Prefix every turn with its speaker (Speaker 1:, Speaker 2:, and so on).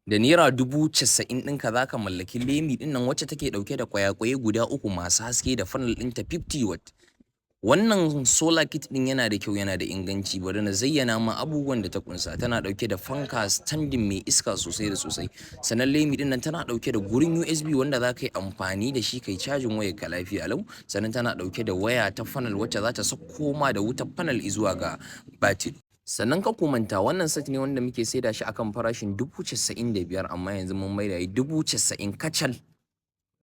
Speaker 1: Da naira 90,000 ɗinka za ka mallaki Lemi ɗin nan wacce take ɗauke da ƙwayaƙwaye guda 3 masu haske da funnel ɗinta 50 watt. Wannan solar kit ɗin yana da kyau, yana da inganci. Bari na zayyana ma abubuwan da ta ƙunsa. Tana ɗauke da fanka standing mai iska sosai da sosai. Sannan Lemi ɗin nan tana ɗauke da gurin USB wanda za ka yi amfani da shi kai cajin wayarka lafiya lau. Sannan tana ɗauke da waya ta funnel wacce za ta sauko ma da wutar funnel izuwa ga batiri. Sannan kar ku manta wannan set ne wanda muke saida shi akan farashin 95,000 amma yanzu mun maida shi 90,000 kacal.